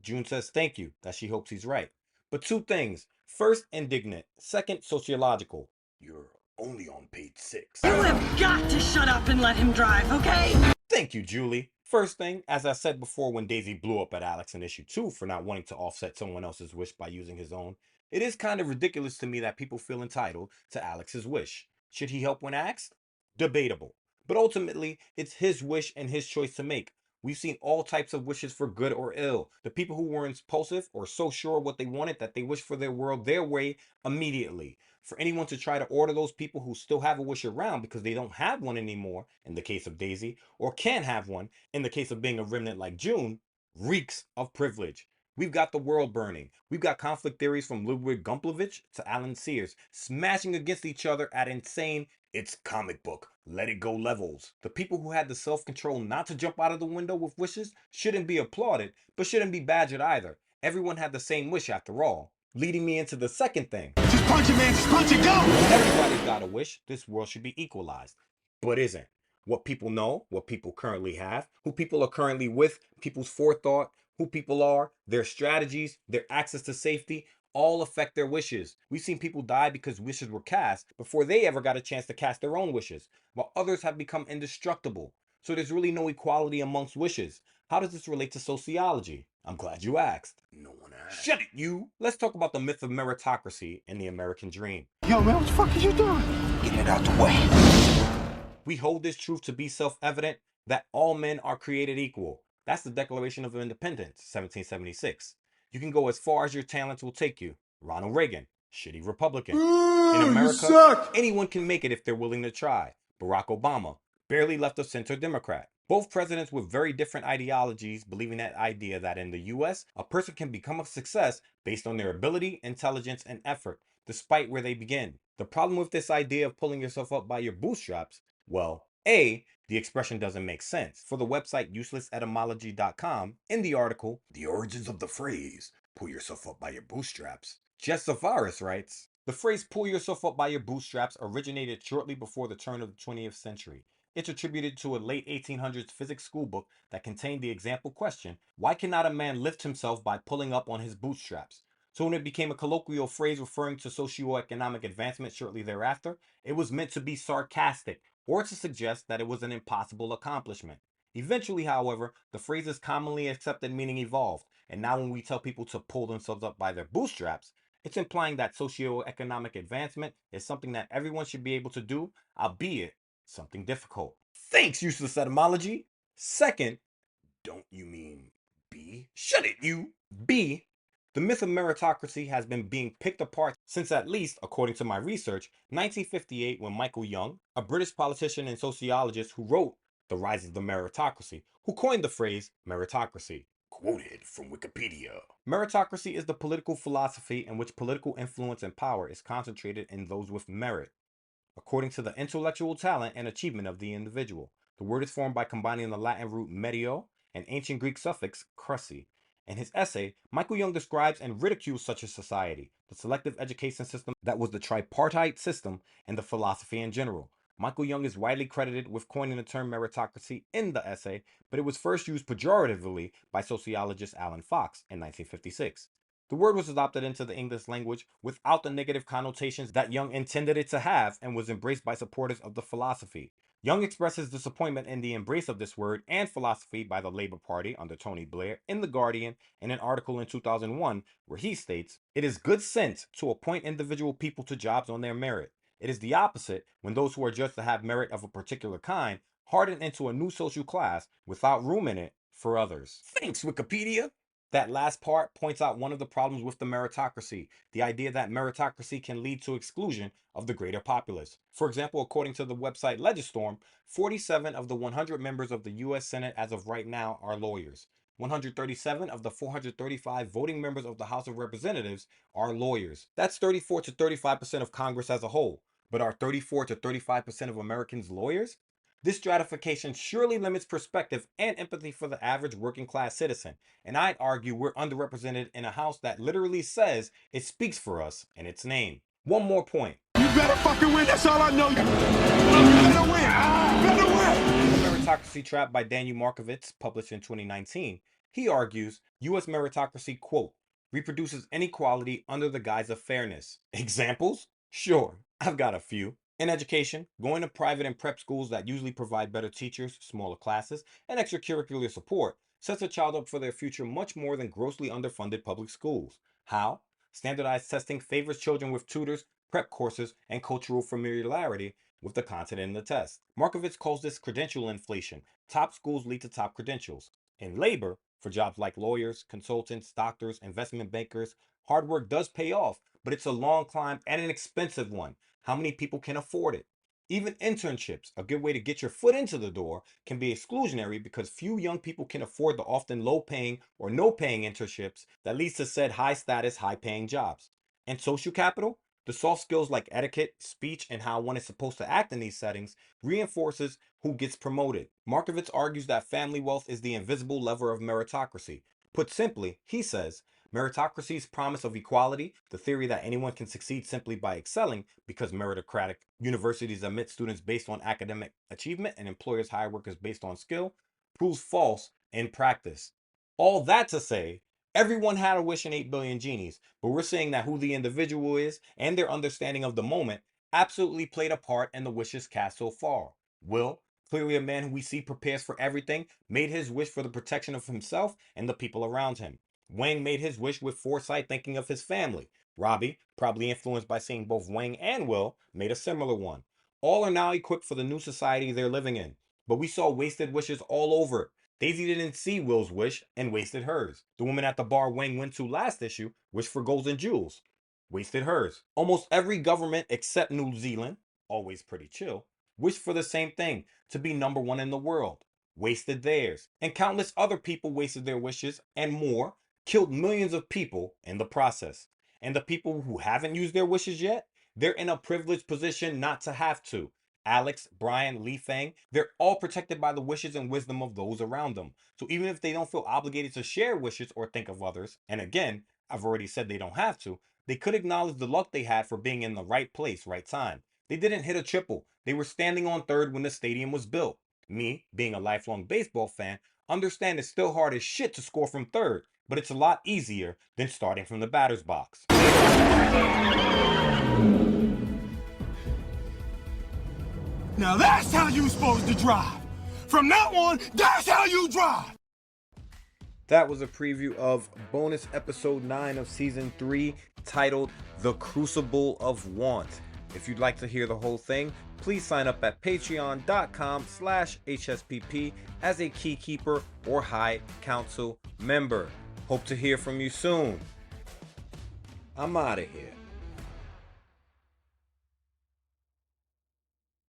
June says thank you, that she hopes he's right. But two things. First, indignant. Second, sociological. You're only on page 6. You have got to shut up and let him drive, okay? Thank you, Julie. First thing, as I said before when Daisy blew up at Alex in issue 2 for not wanting to offset someone else's wish by using his own, it is kind of ridiculous to me that people feel entitled to Alex's wish. Should he help when asked? Debatable. But ultimately, it's his wish and his choice to make. We've seen all types of wishes for good or ill. The people who were impulsive or so sure what they wanted that they wished for their world their way immediately. For anyone to try to order those people who still have a wish around because they don't have one anymore, in the case of Daisy, or can have one, in the case of being a remnant like June, reeks of privilege. We've got the world burning. We've got conflict theories from Ludwig Gumplevich to Alan Sears smashing against each other at insane, it's comic book, let it go levels. The people who had the self-control not to jump out of the window with wishes shouldn't be applauded, but shouldn't be badgered either. Everyone had the same wish after all. Leading me into the second thing. Just punch it, man. Just punch it, go! Everybody's got a wish. This world should be equalized. But isn't. What people know, what people currently have, who people are currently with, people's forethought, who people are, their strategies, their access to safety, all affect their wishes. We've seen people die because wishes were cast before they ever got a chance to cast their own wishes, while others have become indestructible. So there's really no equality amongst wishes. How does this relate to sociology? I'm glad you asked. No one asked. Shut it, you! Let's talk about the myth of meritocracy and the American dream. Yo, man, what the fuck are you doing? Get it out the way. We hold this truth to be self-evident that all men are created equal. That's the Declaration of Independence, 1776. You can go as far as your talents will take you. Ronald Reagan, shitty Republican. In America, anyone can make it if they're willing to try. Barack Obama, barely left of center Democrat. Both presidents with very different ideologies believing that idea that in the US, a person can become a success based on their ability, intelligence, and effort, despite where they begin. The problem with this idea of pulling yourself up by your bootstraps, well, A, the expression doesn't make sense. For the website uselessetymology.com, in the article, The Origins of the Phrase, pull yourself up by your bootstraps, Jess Zafaris writes, the phrase pull yourself up by your bootstraps originated shortly before the turn of the 20th century. It's attributed to a late 1800s physics school book that contained the example question, why cannot a man lift himself by pulling up on his bootstraps? So when it became a colloquial phrase referring to socioeconomic advancement shortly thereafter, it was meant to be sarcastic or to suggest that it was an impossible accomplishment. Eventually, however, the phrase's commonly accepted meaning evolved, and now when we tell people to pull themselves up by their bootstraps, it's implying that socioeconomic advancement is something that everyone should be able to do, albeit something difficult. Thanks, useless etymology. Second, don't you mean B? Shut it, you! B, the myth of meritocracy has been being picked apart since at least, according to my research, 1958 when Michael Young, a British politician and sociologist who wrote The Rise of the Meritocracy, who coined the phrase meritocracy. Quoted from Wikipedia. Meritocracy is the political philosophy in which political influence and power is concentrated in those with merit, according to the intellectual talent and achievement of the individual. The word is formed by combining the Latin root merio and ancient Greek suffix cruci. In his essay, Michael Young describes and ridicules such a society, the selective education system that was the tripartite system, and the philosophy in general. Michael Young is widely credited with coining the term meritocracy in the essay, but it was first used pejoratively by sociologist Alan Fox in 1956. The word was adopted into the English language without the negative connotations that Young intended it to have and was embraced by supporters of the philosophy. Young expresses disappointment in the embrace of this word and philosophy by the Labour Party under Tony Blair in The Guardian in an article in 2001 where he states, "It is good sense to appoint individual people to jobs on their merit. It is the opposite when those who are judged to have merit of a particular kind harden into a new social class without room in it for others." Thanks, Wikipedia! That last part points out one of the problems with the meritocracy, the idea that meritocracy can lead to exclusion of the greater populace. For example, according to the website Legistorm, 47 of the 100 members of the US Senate as of right now are lawyers. 137 of the 435 voting members of the House of Representatives are lawyers. That's 34 to 35% of Congress as a whole. But are 34 to 35% of Americans lawyers? This stratification surely limits perspective and empathy for the average working class citizen, and I'd argue we're underrepresented in a house that literally says it speaks for us in its name. One more point. You better fucking win, that's all I know. You better win. Better win. The Meritocracy Trap by Daniel Markovits, published in 2019, He argues U.S. meritocracy, quote, reproduces inequality under the guise of fairness. Examples? Sure, I've got a few. In education, going to private and prep schools that usually provide better teachers, smaller classes, and extracurricular support sets a child up for their future much more than grossly underfunded public schools. How? Standardized testing favors children with tutors, prep courses, and cultural familiarity with the content in the test. Markovitz calls this credential inflation. Top schools lead to top credentials. In labor, for jobs like lawyers, consultants, doctors, investment bankers, hard work does pay off, but it's a long climb and an expensive one. How many people can afford it? Even internships, a good way to get your foot into the door, can be exclusionary because few young people can afford the often low paying or no paying internships that leads to said high status, high paying jobs. And social capital? The soft skills like etiquette, speech, and how one is supposed to act in these settings reinforces who gets promoted. Markovitz argues that family wealth is the invisible lever of meritocracy. Put simply, he says, meritocracy's promise of equality, the theory that anyone can succeed simply by excelling because meritocratic universities admit students based on academic achievement and employers hire workers based on skill, proves false in practice. All that to say, everyone had a wish in 8 Billion Genies, but we're saying that who the individual is and their understanding of the moment absolutely played a part in the wishes cast so far. Will, clearly a man who we see prepares for everything, made his wish for the protection of himself and the people around him. Wang made his wish with foresight, thinking of his family. Robbie, probably influenced by seeing both Wang and Will, made a similar one. All are now equipped for the new society they're living in, but we saw wasted wishes all over it. Daisy didn't see Will's wish and wasted hers. The woman at the bar Wang went to last issue wished for golds and jewels. Wasted hers. Almost every government except New Zealand, always pretty chill, wished for the same thing, to be number one in the world. Wasted theirs. And countless other people wasted their wishes and more, killed millions of people in the process. And the people who haven't used their wishes yet, they're in a privileged position not to have to. Alex, Brian, Li Fang, they're all protected by the wishes and wisdom of those around them. So even if they don't feel obligated to share wishes or think of others, and again, I've already said they don't have to, they could acknowledge the luck they had for being in the right place, right time. They didn't hit a triple. They were standing on third when the stadium was built. Me, being a lifelong baseball fan, understand it's still hard as shit to score from third, but it's a lot easier than starting from the batter's box. Now that's how you supposed to drive. From now on, that's how you drive. That was a preview of bonus episode 9 of season 3, titled The Crucible of Want. If you'd like to hear the whole thing, please sign up at patreon.com/HSPP as a Keykeeper or High Council member. Hope to hear from you soon. I'm out of here.